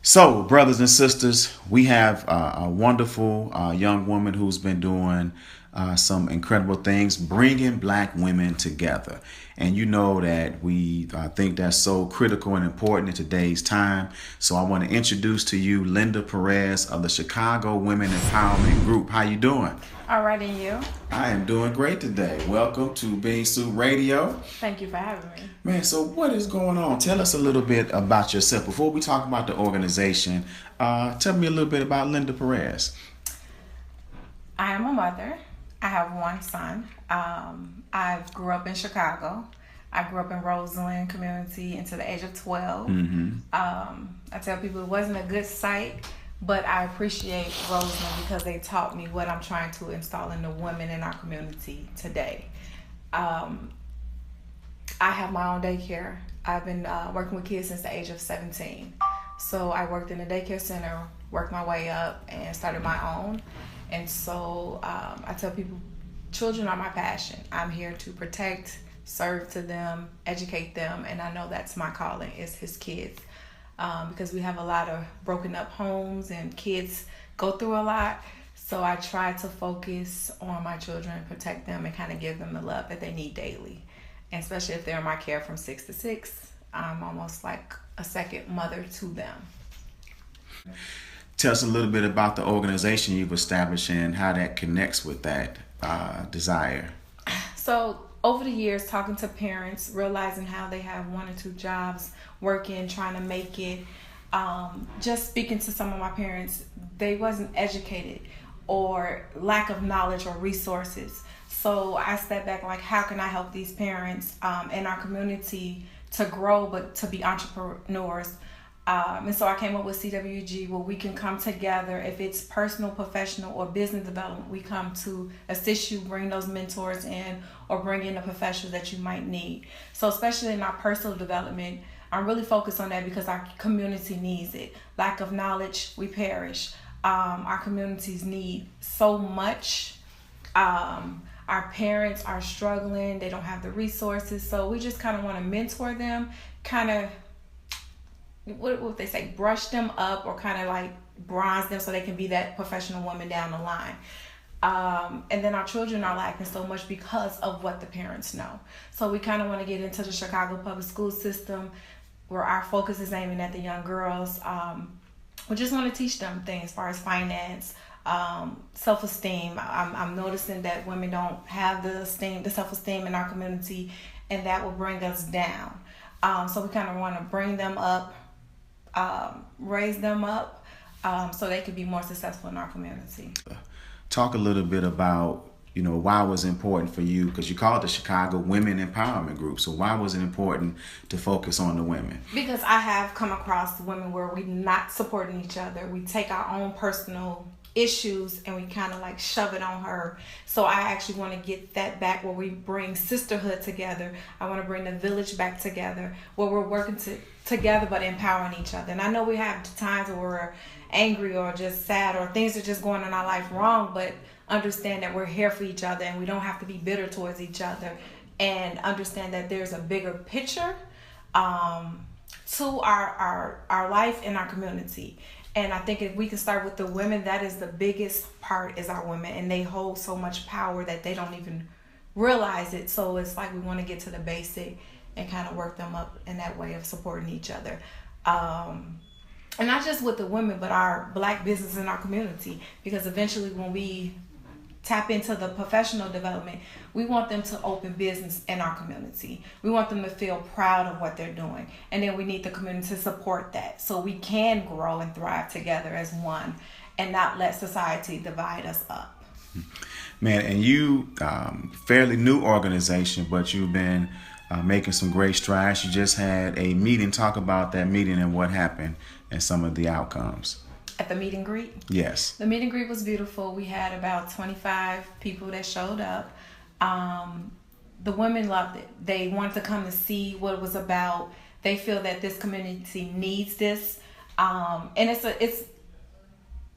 So, brothers and sisters, we have a wonderful young woman who's been doing some incredible things, bringing black women together. And you know that we think that's so critical and important in today's time. So I want to introduce to you Linda Perez of the Chicago Women Empowerment Group. How you doing? All right, and you? I am doing great today. Welcome to Bean Soup Radio. Thank you for having me. Man, so what is going on? Tell us a little bit about yourself. Before we talk about the organization, tell me a little bit about Linda Perez. I am a mother. I have one son. I grew up in Chicago. I grew up in Roseland community until the age of 12. I tell people it wasn't a good site, but I appreciate Roseland because they taught me what I'm trying to install in the women in our community today. I have my own daycare. I've been working with kids since the age of 17. So I worked in a daycare center, worked my way up, and started my own. And so I tell people, children are my passion. I'm here to protect, serve to them, educate them, and I know that's my calling, is his kids. Because we have a lot of broken up homes and kids go through a lot. So I try to focus on my children, protect them, and kind of give them the love that they need daily. And especially if they're in my care from 6 to 6, I'm almost like a second mother to them. Tell us a little bit about the organization you've established and how that connects with that desire. So over the years, talking to parents, realizing how they have 1 or 2 jobs, working, trying to make it, just speaking to some of my parents, they wasn't educated or lack of knowledge or resources. So I stepped back, like, how can I help these parents in our community to grow, but to be entrepreneurs? And so I came up with CWEG, where we can come together. If it's personal, professional, or business development, we come to assist you, bring those mentors in, or bring in the professionals that you might need. So especially in our personal development, I'm really focused on that because our community needs it. Lack of knowledge, we perish. Our communities need so much. Our parents are struggling. They don't have the resources. So we just kind of want to mentor them, kind of, what they say, brush them up, or kind of like bronze them so they can be that professional woman down the line. And then our children are lacking so much because of what the parents know. So we kind of want to get into the Chicago public school system, where our focus is aiming at the young girls. We just want to teach them things as far as finance, self-esteem. I'm noticing that women don't have the self-esteem in our community, and that will bring us down. So we kind of want to bring them up, raise them up, so they could be more successful in our community. Talk a little bit about, why it was important for you, because you called the Chicago Women Empowerment Group. So why was it important to focus on the women? Because I have come across women where we're not supporting each other. We take our own personal issues and we kind of like shove it on her. So I actually want to get that back, where we bring sisterhood together. I want to bring the village back together, where we're working together but empowering each other. And I know we have times where we're angry or just sad, or things are just going in our life wrong, but understand that we're here for each other and we don't have to be bitter towards each other, and understand that there's a bigger picture to our life in our community. And I think if we can start with the women, that is the biggest part, is our women. And they hold so much power that they don't even realize it. So it's like we want to get to the basic and kind of work them up in that way of supporting each other. And not just with the women, but our black business in our community. Because eventually when we tap into the professional development, we want them to open business in our community. We want them to feel proud of what they're doing. And then we need the community to support that, so we can grow and thrive together as one and not let society divide us up. Man, and you, fairly new organization, but you've been making some great strides. You just had a meeting. Talk about that meeting and what happened and some of the outcomes. At the meet and greet? Yes. The meet and greet was beautiful. We had about 25 people that showed up. The women loved it. They wanted to come and see what it was about. They feel that this community needs this. And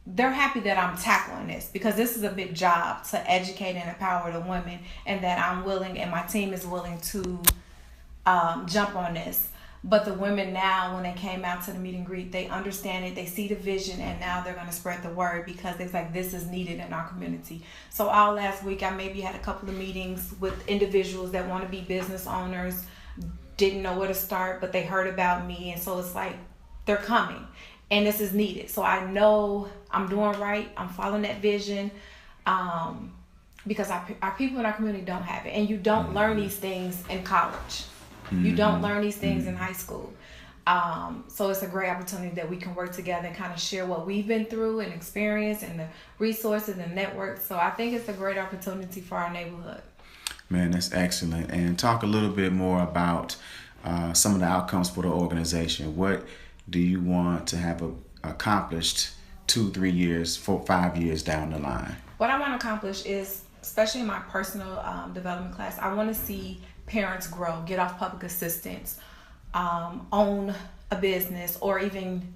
they're happy that I'm tackling this, because this is a big job to educate and empower the women, and that I'm willing and my team is willing to jump on this. But the women now, when they came out to the meet and greet, they understand it, they see the vision, and now they're going to spread the word because it's like this is needed in our community. So all last week, I maybe had a couple of meetings with individuals that want to be business owners, didn't know where to start, but they heard about me, and so it's like they're coming, and this is needed. So I know I'm doing right, I'm following that vision, because our people in our community don't have it, and you don't learn these things in college. You don't learn these things in high school. So it's a great opportunity that we can work together and kind of share what we've been through and experience and the resources and networks. So I think it's a great opportunity for our neighborhood. Man, that's excellent. And talk a little bit more about some of the outcomes for the organization. What do you want to have accomplished 2, 3 years, 4, 5 years down the line? What I want to accomplish is, especially in my personal development class, I want to see parents grow, get off public assistance, own a business, or even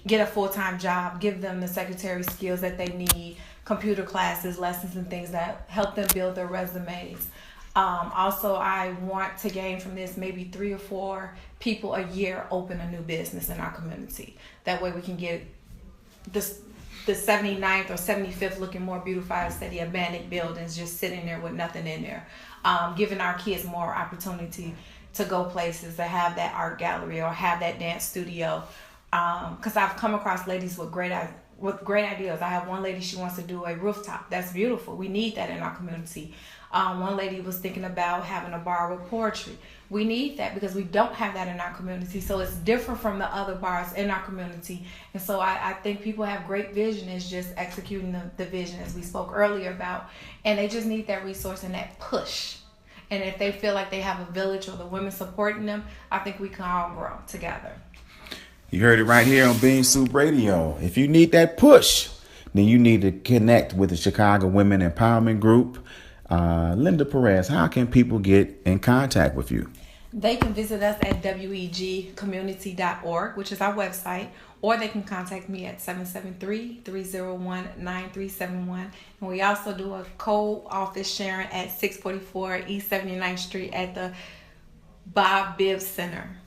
get a full-time job, give them the secretary skills that they need, computer classes, lessons, and things that help them build their resumes. Also, I want to gain from this maybe 3 or 4 people a year open a new business in our community. That way we can get the 79th or 75th looking more beautified instead of abandoned buildings just sitting there with nothing in there. Giving our kids more opportunity to go places, to have that art gallery or have that dance studio. Because I've come across ladies with great ideas. I have one lady, she wants to do a rooftop. That's beautiful. We need that in our community. One lady was thinking about having a bar with poetry. We need that because we don't have that in our community. So it's different from the other bars in our community. And so I think people have great vision. It's just executing the vision as we spoke earlier about. And they just need that resource and that push. And if they feel like they have a village or the women supporting them, I think we can all grow together. You heard it right here on Bean Soup Radio. If you need that push, then you need to connect with the Chicago Women Empowerment Group. Linda Perez, how can people get in contact with you? They can visit us at wegcommunity.org, which is our website, or they can contact me at 773-301-9371. And we also do a co-office sharing at 644 East 79th Street at the Bob Bibbs Center.